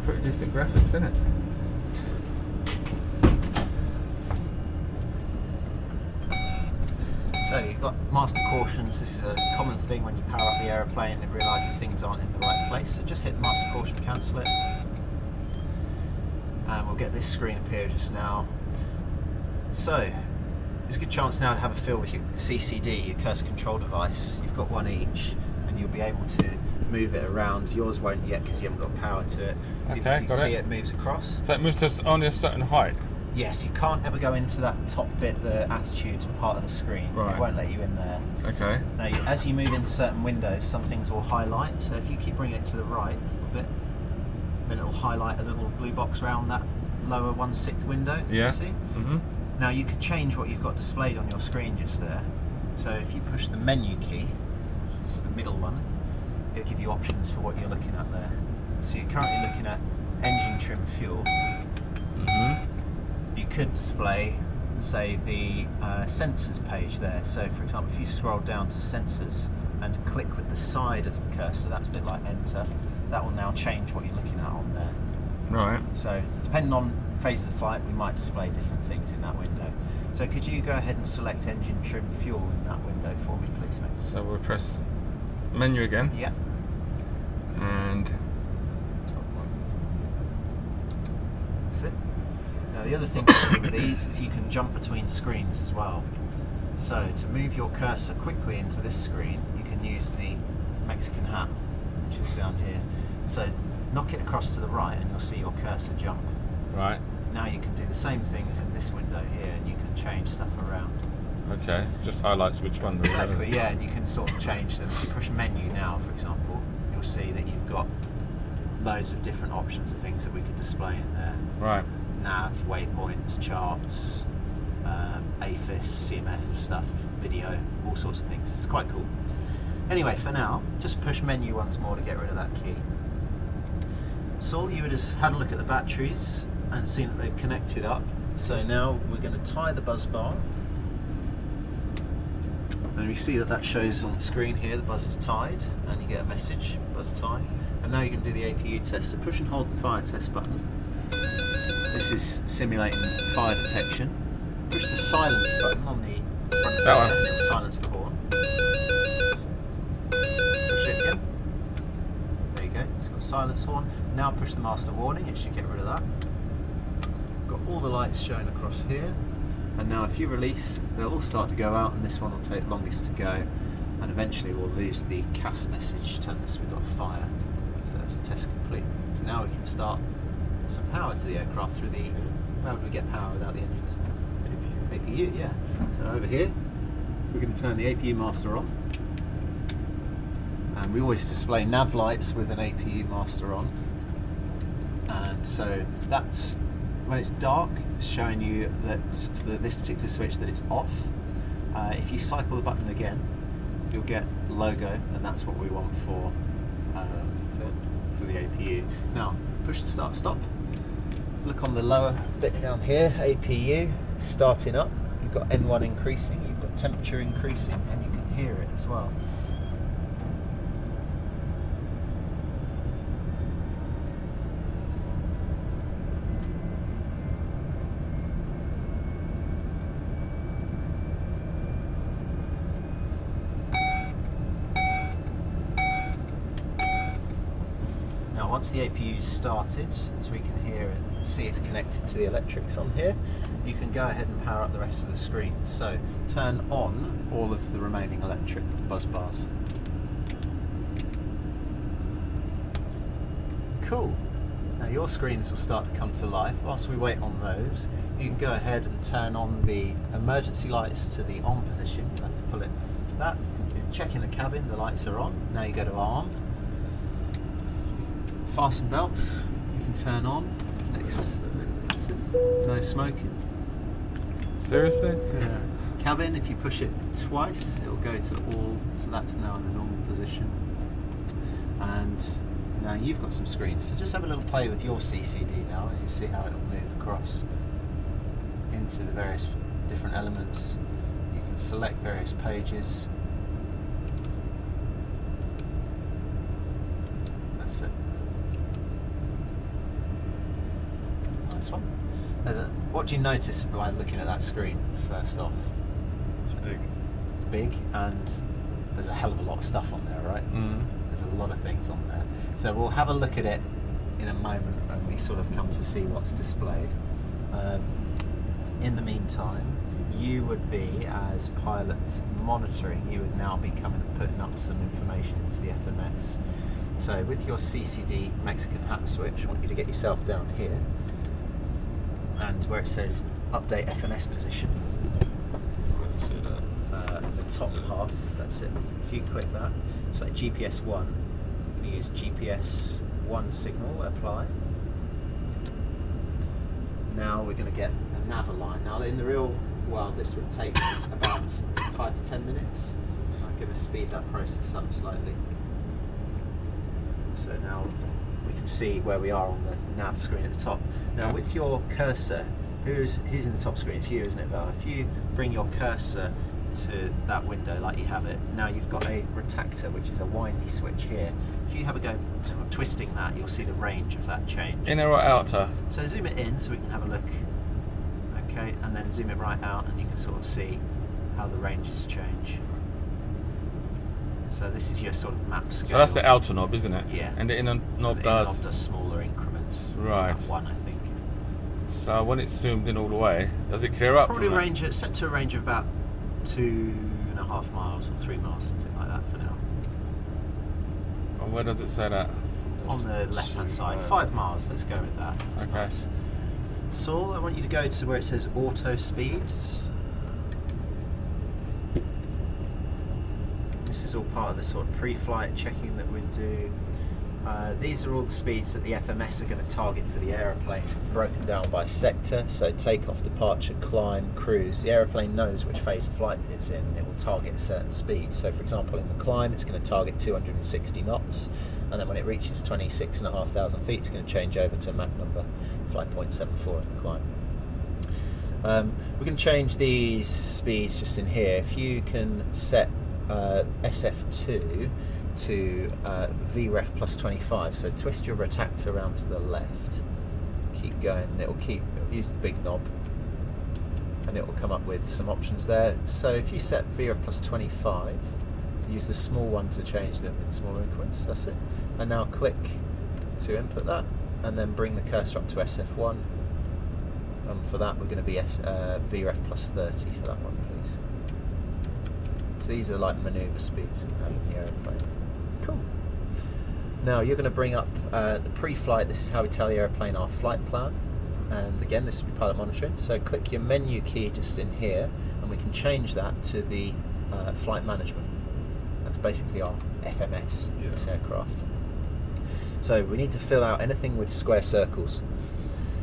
pretty decent graphics, isn't it? So you've got master cautions. This is a common thing when you power up the aeroplane, it realises things aren't in the right place. So just hit the master caution, cancel it, and we'll get this screen appear just now. So there's a good chance now to have a feel with your CCD, your cursor control device. You've got one each, and you'll be able to move it around. Yours won't yet because you haven't got power to it. Okay, you got can see it. it moves across. So it moves to only a certain height. Yes, you can't ever go into that top bit, the attitude part of the screen. Right. It won't let you in there. Okay. Now, as you move into certain windows, some things will highlight. So if you keep bringing it to the right a little bit, then it will highlight a little blue box around that lower 1/6 window. Yeah. You see? Mm-hmm. Now you could change what you've got displayed on your screen just there. So if you push the menu key, it's the middle one, it'll give you options for what you're looking at there. So you're currently looking at engine trim fuel. Mm-hmm. You could display, say, the sensors page there. So for example, if you scroll down to sensors and click with the side of the cursor, that's a bit like enter, that will now change what you're looking at on there. Right. So depending on phases of flight, we might display different things in that window. So could you go ahead and select engine trim fuel in that window for me, please, mate? So we'll press menu again. Yeah. And top one. That's it. Now the other thing to see with these is you can jump between screens as well. So to move your cursor quickly into this screen, you can use the Mexican hat, which is down here. So knock it across to the right and you'll see your cursor jump. Right. Now you can do the same thing as in this window here, and you can change stuff around. Okay. Just highlights which one. Exactly, yeah, and you can sort of change them. If you push menu now, for example, you'll see that you've got loads of different options of things that we could display in there. Right. Nav, waypoints, charts, AFIS, CMF stuff, video, all sorts of things. It's quite cool. Anyway, for now, just push menu once more to get rid of that key. So you would have had a look at the batteries and seen that they've connected up. So now we're going to tie the buzz bar. And we see that that shows on the screen here, the buzz is tied, and you get a message, buzz tied. And now you can do the APU test. So push and hold the fire test button. This is simulating fire detection. Push the silence button on the front of That there one. and it'll silence the horn. Push it again. There you go, it's got a silence horn. Now push the master warning, it should get rid of that. Got all the lights showing across here. And now if you release, they'll all start to go out and this one will take longest to go. And eventually we'll lose the CAS message telling us we've got a fire. So that's the test complete. So now we can start some power to the aircraft through the... How would we get power without the engines? APU, yeah. So over here, we're going to turn the APU master on. And we always display nav lights with an APU master on. And so that's, when it's dark, it's showing you that for this particular switch that it's off. If you cycle the button again, you'll get logo, and that's what we want for the APU. Now, push the start stop. Look on the lower bit down here, APU starting up. You've got N1 increasing, you've got temperature increasing, and you can hear it as well. Now once the APU is started, as we can hear and see it's connected to the electrics on here, you can go ahead and power up the rest of the screen. So turn on all of the remaining electric buzz bars. Cool. Now your screens will start to come to life. Whilst we wait on those, you can go ahead and turn on the emergency lights to the on position. You have to pull it to that. Check in the cabin, the lights are on. Now you go to arm. Fasten belts, you can turn on. Next, no smoking. Seriously? Yeah. Cabin, if you push it twice, it'll go to all, so that's now in the normal position. And now you've got some screens, so just have a little play with your CCD now and you see how it'll move across into the various different elements. You can select various pages. That's it. this one. What do you notice by looking at that screen first off? It's big. It's big, and there's a hell of a lot of stuff on there, right? There's a lot of things on there. So we'll have a look at it in a moment when we sort of come to see what's displayed. In the meantime, you would be, as pilot monitoring, you would now be putting up some information into the FMS. So with your CCD Mexican hat switch, I want you to get yourself down here, and where it says update FMS position, the top half, that's it. If you click that, it's like GPS 1. I'm going to use GPS 1 signal, apply. Now we're going to get a nav line. Now in the real world this would take about 5 to 10 minutes. I'm going to speed that process up slightly. So now we can see where we are on the nav screen at the top. Now with your cursor, who's in the top screen? It's you, isn't it, Val? If you bring your cursor to that window like you have it, now you've got a retractor, which is a windy switch here. If you have a go twisting that, you'll see the range of that change. Inner or outer? So zoom it in so we can have a look. Okay, and then zoom it right out and you can sort of see how the ranges change. So this is your sort of map scale. So that's the outer knob, isn't it? Yeah. And the inner knob the does? inner knob does smaller increments. Right. One, I think. So when it's zoomed in all the way, does it clear up? Probably set to a range of about 2.5 miles or 3 miles, something like that for now. And where does it say that? On the left-hand side, 5 miles. Let's go with that. That's Okay. nice. Saul, I want you to go to where it says auto speeds. This is all part of the sort of pre-flight checking that we do. These are all the speeds that the FMS are going to target for the aeroplane, broken down by sector. So takeoff, departure, climb, cruise. The aeroplane knows which phase of flight it's in, and it will target a certain speed. So for example, in the climb, it's going to target 260 knots, and then when it reaches 26,500 feet, it's going to change over to Mach number 5.74 in the climb. We can change these speeds just in here. If you can set SF2 to VREF plus 25, so twist your retractor around to the left, keep going, and it'll use the big knob and it will come up with some options there. So if you set VREF plus 25, use the small one to change them in smaller increments, that's it. And now click to input that and then bring the cursor up to SF1, and for that we're going to be VREF plus 30 for that one, please. So these are like manoeuvre speeds in the aeroplane. Cool. Now you're going to bring up the pre-flight. This is how we tell the aeroplane our flight plan. And again, this will be pilot monitoring. So click your menu key just in here, and we can change that to the flight management. That's basically our FMS in this aircraft. So we need to fill out anything with square circles.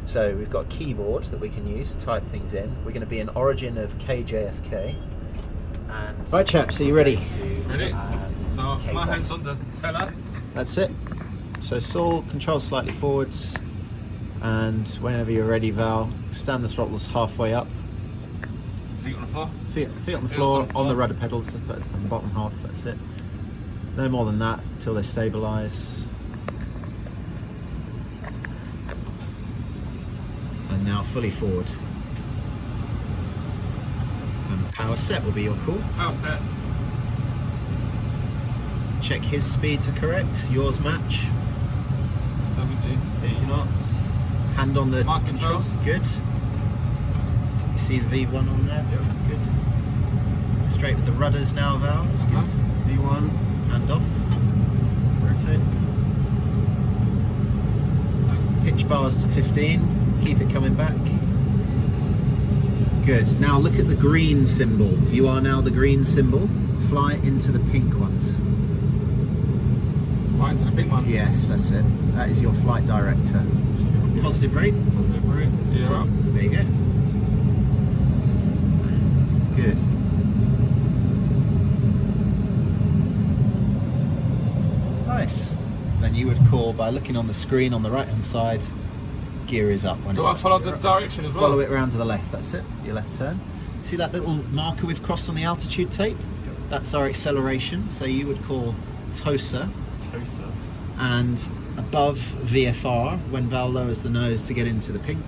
So we've got a keyboard that we can use to type things in. We're going to be an origin of KJFK. And right, chaps, are you ready? Ready? So my hand's on the teller. That's it. So Saul, control slightly forwards, and whenever you're ready, Val, stand the throttles halfway up. Feet on the floor? Feet on the floor, on the rudder pedals, on the bottom half, that's it. No more than that until they stabilise. And now fully forward. And power set will be your call. Power set. Check his speeds are correct, yours match. 70, 80 knots. Hand on the Mark control, controls. good. You see the V1 on there? Yep. Good. Straight with the rudders now, Val, that's good. V1. Hand off. Rotate. Pitch bars to 15, keep it coming back. Good, now look at the green symbol. You are now the green symbol. Fly into the pink ones. Right into the pink one. Yes, that's it. That is your flight director. Positive rate. Positive rate. Gear up. There you go. Good. Nice. Then you would call by looking on the screen on the right hand side. Gear is up when Do it's I follow the direction as well? Follow it around to the left, that's it, your left turn. See that little marker we've crossed on the altitude tape? That's our acceleration, so you would call TOSA. TOSA. And above VFR, when Val lowers the nose to get into the pink,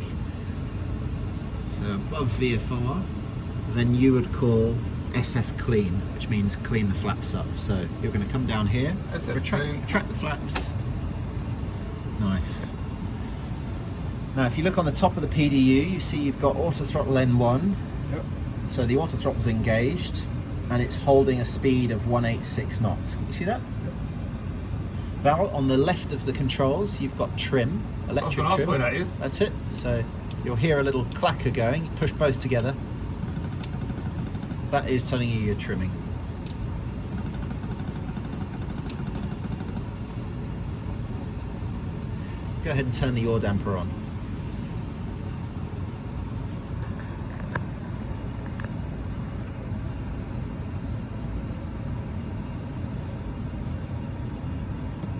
So above VFR, then you would call SF clean, which means clean the flaps up. So you're going to come down here, SF clean. retract the flaps. Nice. Now if you look on the top of the PDU, you see you've got auto throttle N1. Yep. So the auto throttle's engaged and it's holding a speed of 186 knots. Can you see that? Yep. Val, on the left of the controls, you've got trim, electric That's trim. where that is. That's it. So you'll hear a little clacker going. You push both together. That is telling you you're trimming. Go ahead and turn the yaw damper on.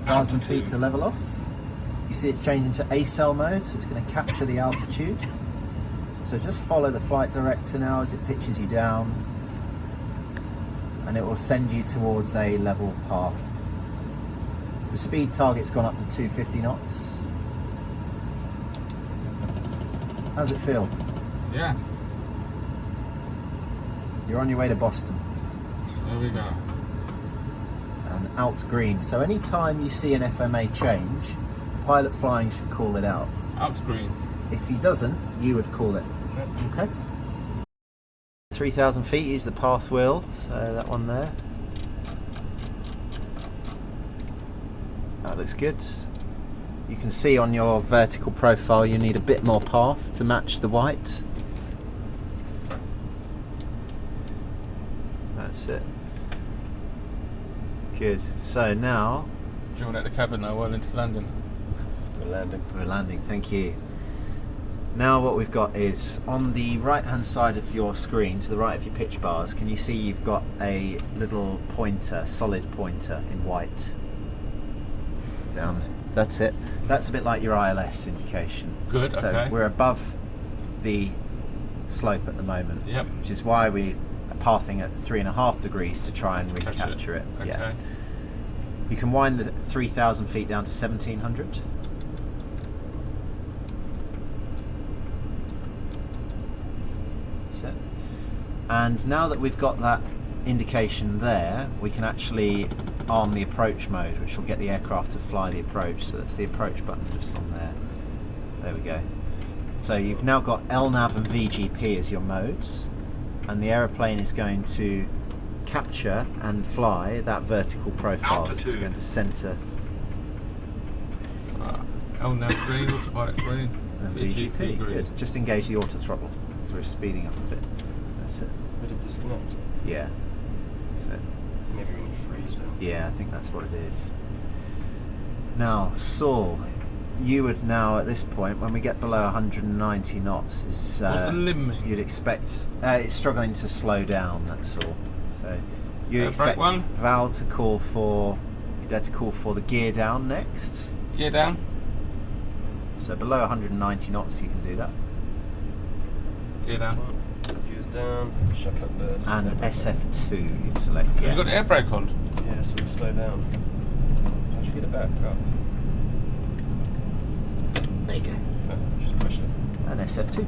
Thousand feet to level off. You see it's changing to ACEL mode, so it's going to capture the altitude. So just follow the flight director now as it pitches you down, and it will send you towards a level path. The speed target's gone up to 250 knots. How's it feel? Yeah. You're on your way to Boston. There we go. And out green. So any time you see an FMA change, the pilot flying should call it out. Out green. If he doesn't, you would call it. Okay. 3,000 feet, use the path wheel, so that one there. That looks good. You can see on your vertical profile you need a bit more path to match the white. That's it. Good. So now Do you want at the cabin now while into London? we're landing, thank you. Now what we've got is on the right hand side of your screen, to the right of your pitch bars, can you see you've got a little pointer, solid pointer in white? Down there. That's it. That's a bit like your ILS indication. Good, So okay. we're above the slope at the moment, Yep. which is why we are pathing at 3.5 degrees to try and Catch recapture it. Okay. Yeah. You can wind the 3,000 feet down to 1,700. That's it. And now that we've got that indication there, we can actually arm the approach mode, which will get the aircraft to fly the approach. So that's the approach button just on there. There we go. So you've now got LNAV and VGP as your modes, and the aeroplane is going to capture and fly that vertical profile. So it's going to centre LNAV green, autopilot green, and VGP VGP. green. Good. Just engage the auto throttle, so we're speeding up a bit. That's it. Did it disconnect? Yeah. So Maybe when you freeze down. yeah, I think that's what it is. Now, Saul, you would now at this point, when we get below 190 knots, is What's the limit? you'd expect it's struggling to slow down. That's all. So you'd expect brake one. Val to call for, you'd have to call for the gear down next. Gear down. So below 190 knots, you can do that. Gear down. Gears down, shut up the... And SF2, you'd select. Have Yeah. you got the air brake on? Yeah, so we slow down. How'd you get it back up? There you go. No, just push it. And SF2.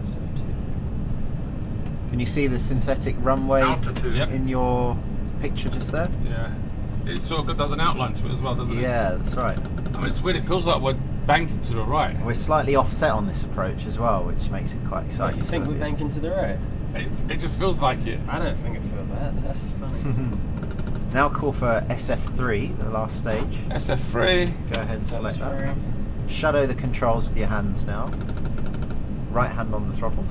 SF2. Can you see the synthetic runway Yep. in your picture just there? Yeah. It sort of does an outline to it as well, doesn't it? Yeah, that's right. I mean, it's weird. It feels like we're banking to the right. We're slightly offset on this approach as well, which makes it quite What, exciting. you think we're banking to the right? It just feels like it. I don't think it feels that. That's funny. Now call for SF3, the last stage. SF3. Go ahead and select that. That's Shadow the controls with your hands now. Right hand on the throttles.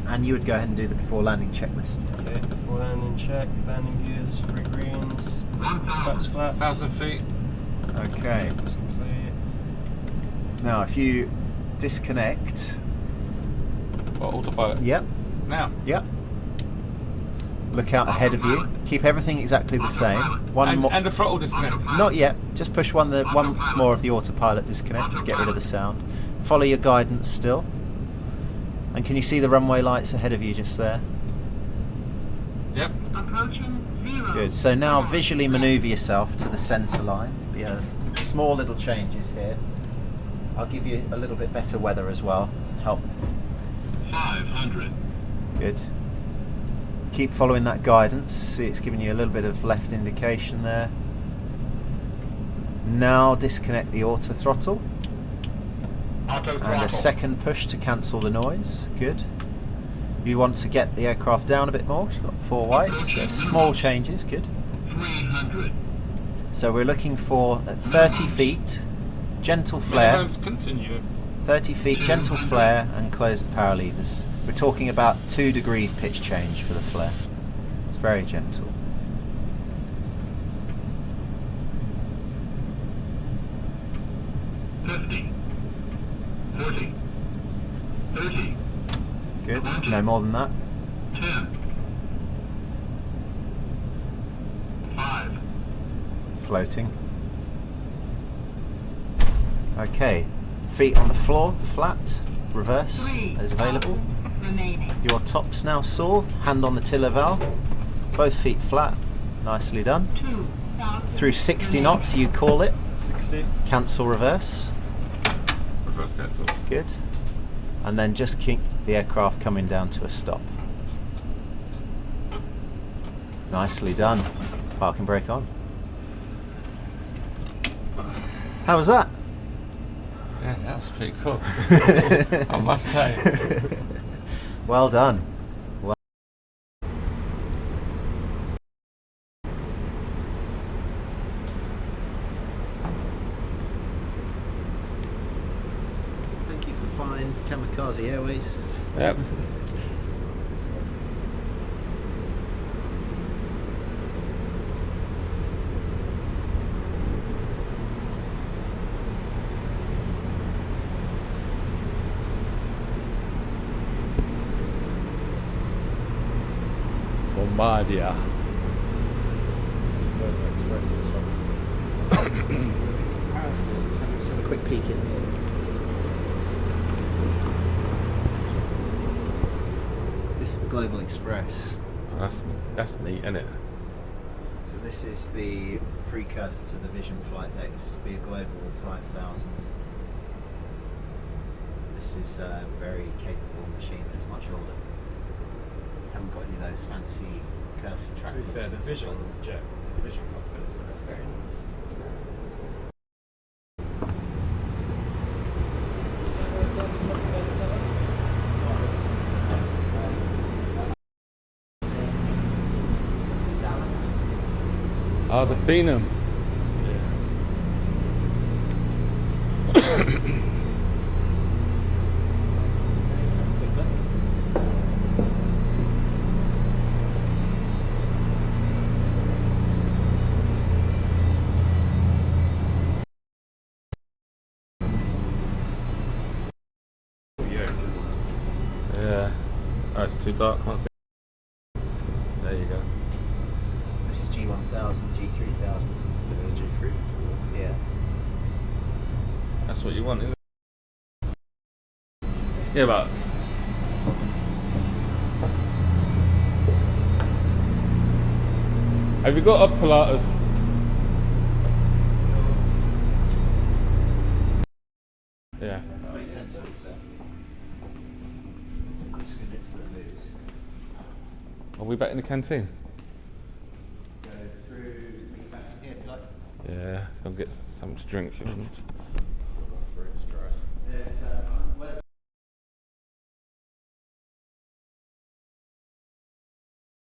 And you would go ahead and do the before landing checklist. Okay, before landing check, landing gears, 3 greens, slats flaps. 1,000 feet. Okay. Check is complete. Now if you disconnect. Or autopilot. Yep, Now. yep. Look out ahead of you. Keep everything exactly the same. One more. And the throttle disconnect. Not yet. Just push once more of the autopilot disconnect to get rid of the sound. Follow your guidance still. And can you see the runway lights ahead of you just there? Yep. Good. So now visually manoeuvre yourself to the centre line. Yeah, small little changes here. I'll give you a little bit better weather as well. Help 500. Good. Keep following that guidance. See, it's giving you a little bit of left indication there. Now disconnect the auto throttle. Auto And a throttle. second push to cancel the noise. Good. You want to get the aircraft down a bit more. You've got 4 whites. So small changes. Good. 300. So we're looking for at 30 feet, gentle flare. Minimums continue. 30 feet, gentle flare, and close the power levers. We're talking about 2 degrees pitch change for the flare. It's very gentle. $50, $40, $30, Good. No more than that. $10, $5, Floating. Okay. Feet on the floor, flat, reverse is available. Remaining. Your top's now saw, hand on the tiller valve, both feet flat, nicely done. 2,000. Through 60 knots you call it, 60. cancel reverse, Reverse cancel. good. And then just keep the aircraft coming down to a stop. Nicely done. Parking brake on. How was that? Yeah, that's pretty cool. I must say. Well done. Well. Thank you for flying Kamikaze Airways. Yep. Bombardier. Let's have a quick peek in here. This is the Global Express. That's neat, isn't it? So this is the precursor to the Vision flight deck. This will be a Global 5000. This is a very capable machine, but it's much older. Haven't got any of those fancy cursor track. To be fair, the Vision jet, Vision cockpit is very nice. Oh, the Phenom. Yeah. Oh, it's too dark. Can't see. There you go. This is G1000, G3000. G3. Yeah. That's what you want, isn't it? Yeah, but have you got a Pilatus? Yeah. Makes sense. I'm just going to nip to the movies. Are we back in the canteen? Go through, bring back in here if you like. Yeah. Go get something to drink. There's